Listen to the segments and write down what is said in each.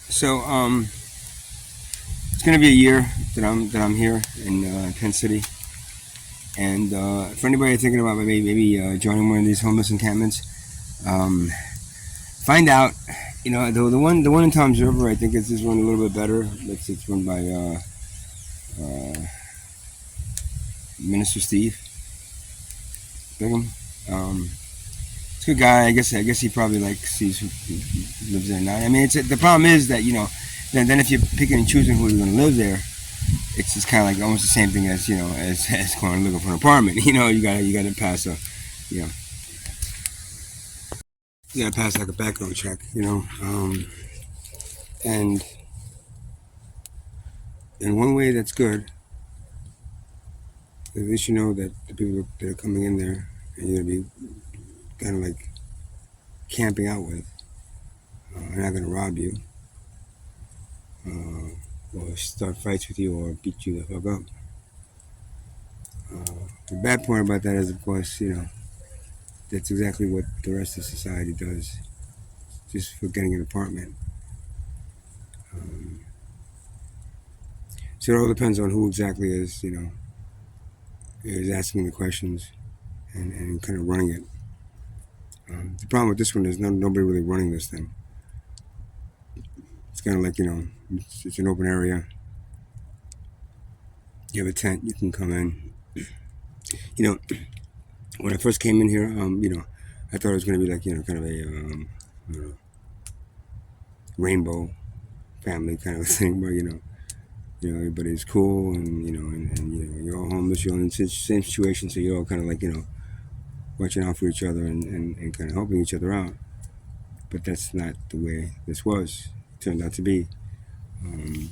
So it's gonna be a year that I'm here in Penn City, and for anybody thinking about maybe joining one of these homeless encampments, um, find out. The one in Tom's River, I think is one a little bit better. It's run by uh, Minister Steve Bigham. Um, it's a good guy. I guess he probably like sees who lives there now. I mean, the problem is that then if you're picking and choosing who's going to live there, it's just kind of like almost the same thing as as going looking for an apartment. You gotta pass you know you gotta pass like a background check. And in one way that's good. At least you know that the people that are coming in there and you're gonna be kind of like camping out with are not gonna rob you uh, or start fights with you or beat you the fuck up. The bad part about that is, of course, that's exactly what the rest of society does, just for getting an apartment. Um, so it all depends on who exactly is asking the questions and kind of running it. The problem with this one is nobody really running this thing. It's kind of like it's an open area. You have a tent, you can come in. You know, when I first came in here, I thought it was going to be like kind of a you know, rainbow family kind of a thing, where everybody's cool and and you're all homeless, you're all in the same situation, so you're all kind of like watching out for each other and kind of helping each other out. But that's not the way this was. Turned out to be. Um,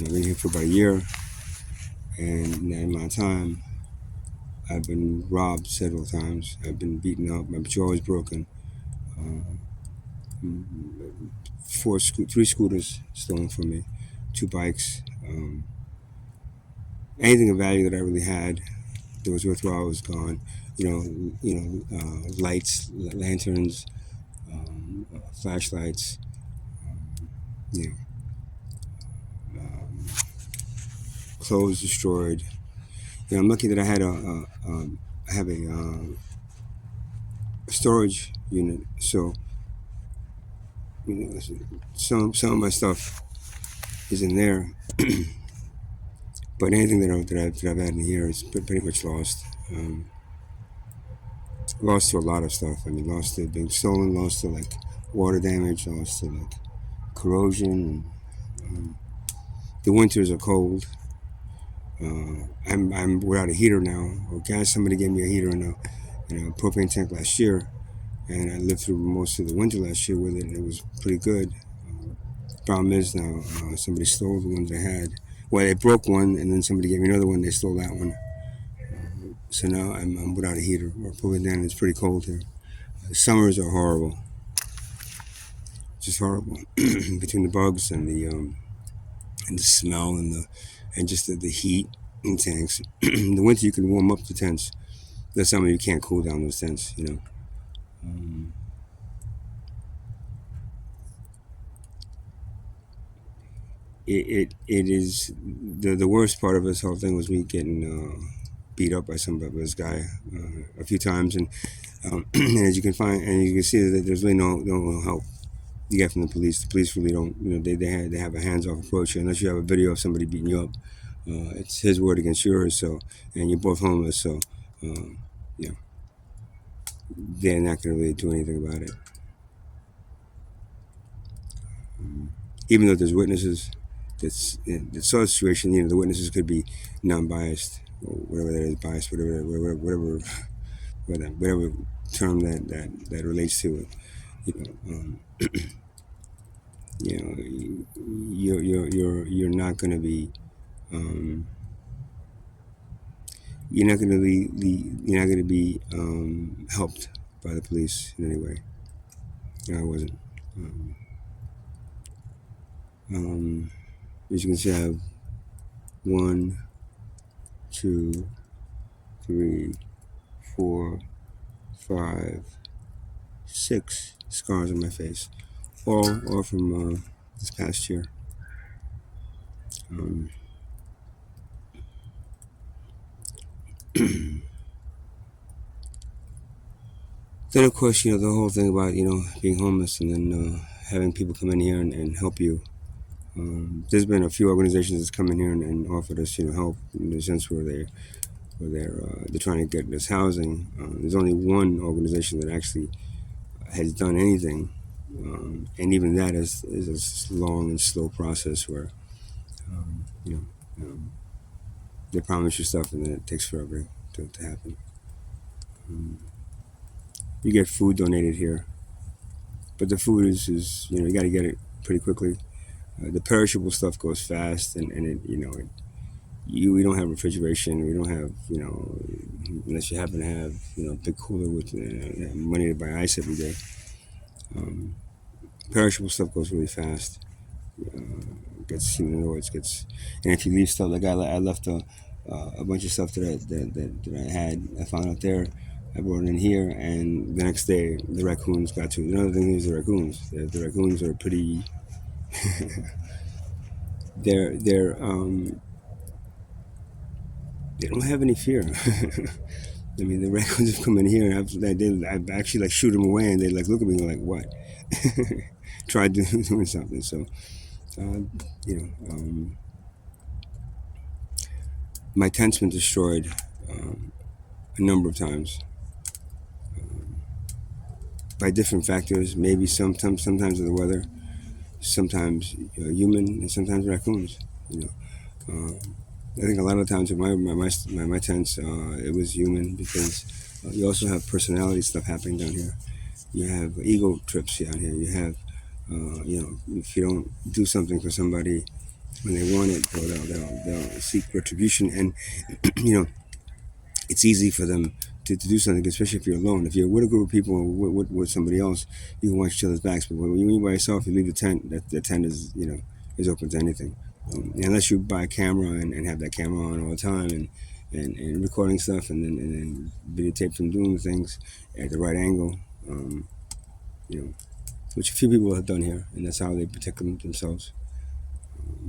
I've been here for about a year, and in that amount of time, I've been robbed several times. I've been beaten up. My jaw is broken. Uh, three scooters stolen from me, two bikes. Anything of value that I really had that was worthwhile was gone. Lights, lanterns, flashlights. You know, um, Clothes destroyed. I'm lucky that I had I have a storage unit, so you know, some of my stuff is in there, but anything that I've had in here is pretty much lost. Lost to a lot of stuff. I mean, lost to being stolen, lost to like water damage, lost to like corrosion. The winters are cold. I'm without a heater now. Okay, somebody gave me a heater in a propane tank last year, and I lived through most of the winter last year with it, and it was pretty good. Problem is now somebody stole the ones I had. Well, they broke one, and then somebody gave me another one. They stole that one. So now I'm without a heater. We're pulling down. It's pretty cold here. The summers are horrible, just horrible. Between the bugs and the smell and just the heat in tanks. In the winter you can warm up the tents. The summer you can't cool down those tents. Um, it is the worst part of this whole thing was me getting beat up by this guy a few times, and as you can find and you can see that there's really no help you get from the police. The police really don't. They have a hands off approach unless you have a video of somebody beating you up. It's his word against yours. So, and you're both homeless. So, um, you know, they're not going to really do anything about it. Even though there's witnesses, that saw the situation. The witnesses could be non-biased or whatever that is, biased, whatever term that relates to it. You know, um, you're not going to be. Um, you're not going to be helped by the police in any way. I wasn't. Um, um, as you can see, I have one, two, three, four, five, six scars on my face, all from this past year. Um, then of course, the whole thing about being homeless and then having people come in here and help you. There's been a few organizations that's come in here and offered us help in the sense where they're trying to get us housing. There's only one organization that actually has done anything, and even that is a long and slow process where um, you know they promise you stuff and then it takes forever to happen. Um, you get food donated here, but the food is you got to get it pretty quickly. The perishable stuff goes fast, and it we don't have refrigeration. We don't have unless you happen to have a big cooler with money to buy ice every day. Um, perishable stuff goes really fast. Gets gets, and if you leave stuff like I left a bunch of stuff that I had I found out there. I brought it in here, and the next day the raccoons got to it. Another thing is the raccoons. The raccoons are pretty. They're they don't have any fear. I mean, the raccoons have come in here, and I actually like shoot them away, and they like look at me and like, "What?" Try doing something. So, uh, you know, um, my tent's been destroyed a number of times by different factors. Maybe sometimes of the weather, sometimes human, and sometimes raccoons. You know, I think a lot of times with my tents, it was human because you also have personality stuff happening down here. You have ego trips down here. You have, if you don't do something for somebody when they want it, they'll seek retribution, and you know it's easy for them to do something, especially if you're alone. If you're with a group of people or with somebody else, you can watch each other's backs. But when you're by yourself, you leave the tent. The tent is is open to anything, unless you buy a camera and have that camera on all the time and recording stuff and then videotape them doing things at the right angle. Um, you know, which a few people have done here, and that's how they protect themselves.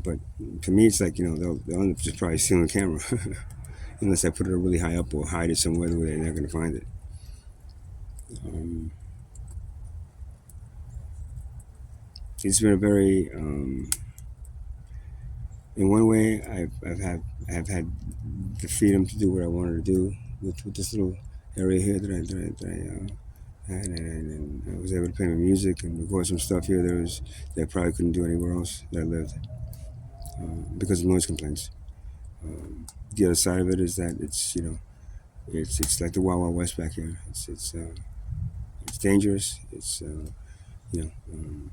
But to me, it's like they'll end up just probably stealing the camera, unless I put it really high up or hide it somewhere where they're not going to find it. Um, it's been a very, in one way, I've had the freedom to do what I wanted to do with this little area here that I had, and I was able to play my music and record some stuff here that I probably couldn't do anywhere else that I lived because of noise complaints. The other side of it is that it's like the Wild Wild West back here. It's dangerous. You know um,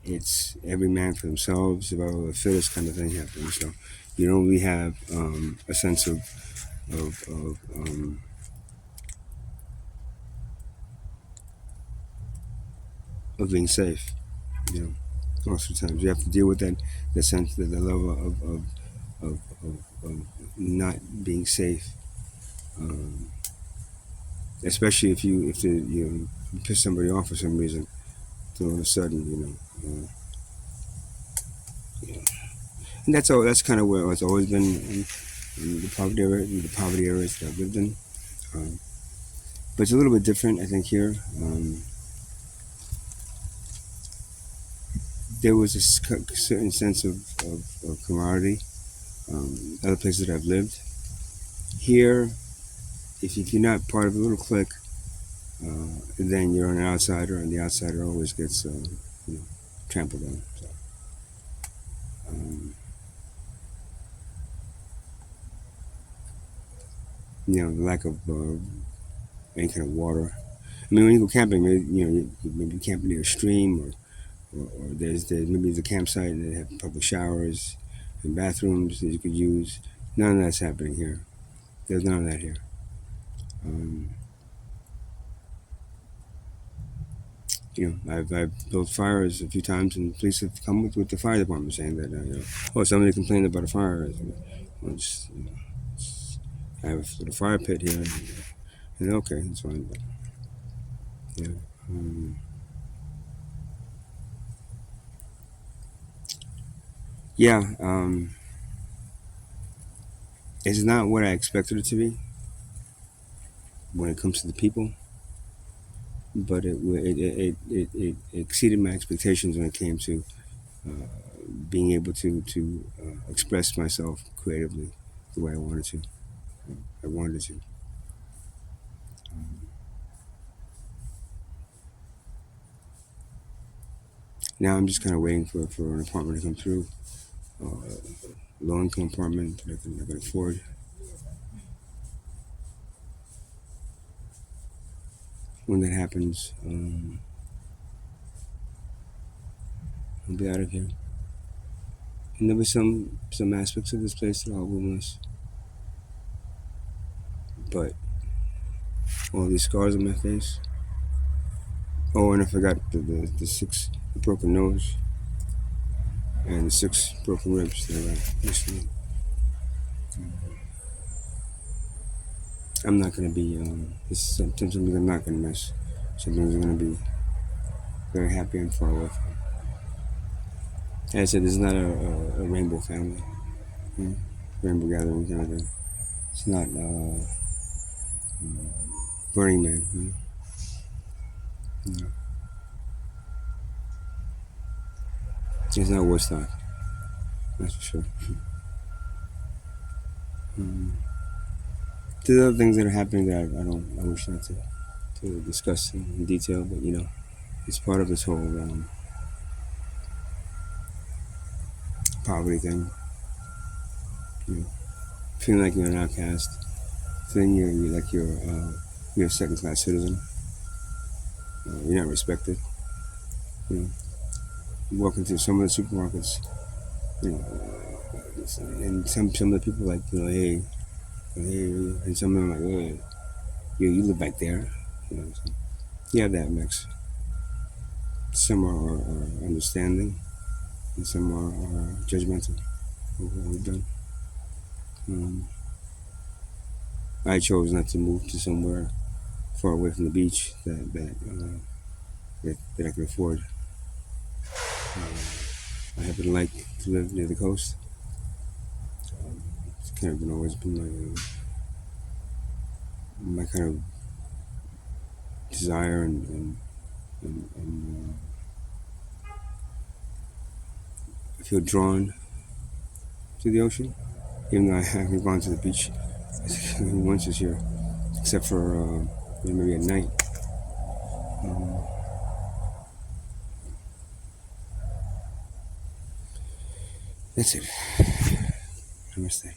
it's every man for themselves, survival of the fittest kind of thing happening. So you don't really have a sense of being safe. You know, most of the times you have to deal with that sense, that the level of not being safe. Um, Especially if you piss somebody off for some reason, then all of a sudden and that's kind of where it's always been in the poverty areas that I've lived in. Um, but it's a little bit different, I think. Here, there was a certain sense of camaraderie. Other places that I've lived, here, if you're not part of a little clique, then you're an outsider, and the outsider always gets you know, trampled on. So, um, the lack of any kind of water. I mean, when you go camping, maybe maybe camp near a stream, or there's maybe there's a campsite and they have public showers and bathrooms that you could use. None of that's happening here. There's none of that here. Um, I've built fires a few times, and police have come with the fire department saying that oh, somebody complained about a fire. Well, I have a fire pit here, and okay, that's fine. But, yeah. Um, Yeah, it's not what I expected it to be when it comes to the people, but it exceeded my expectations when it came to being able to express myself creatively the way I wanted to. I wanted to. Now I'm just kind of waiting for an apartment to come through, low income apartment that I can afford. When that happens, I'll be out of here. And there were some aspects of this place that I'll miss, but all these scars on my face. Oh, and I forgot the six broken nose and the six broken ribs that I recently. I'm not gonna be. This is something I'm not gonna miss. Something I'm gonna be very happy and far away from. As I said, this is not a rainbow family, you know, rainbow gathering kind of thing. It's not Burning Man. You know. It's not Woodstock. That's for sure. Um, there's other things that are happening that I don't. I wish not to discuss in detail, but you know, it's part of this whole poverty thing. You know, feeling like you're an outcast, feeling you're like you're a second class citizen. You're not respected. You know, you walk into some of the supermarkets, you know, and some of the people like hey, hey, and some of them like hey, you live back there. You know, so you have that mix. Some are understanding, and some are judgmental of what we've done. Um, I chose not to move to somewhere far away from the beach that I could afford. I happen to like to live near the coast. It's kind of been always been my kind of desire and I feel drawn to the ocean, even though I haven't gone to the beach once this year, except for maybe at night. Um, that's it. Namaste.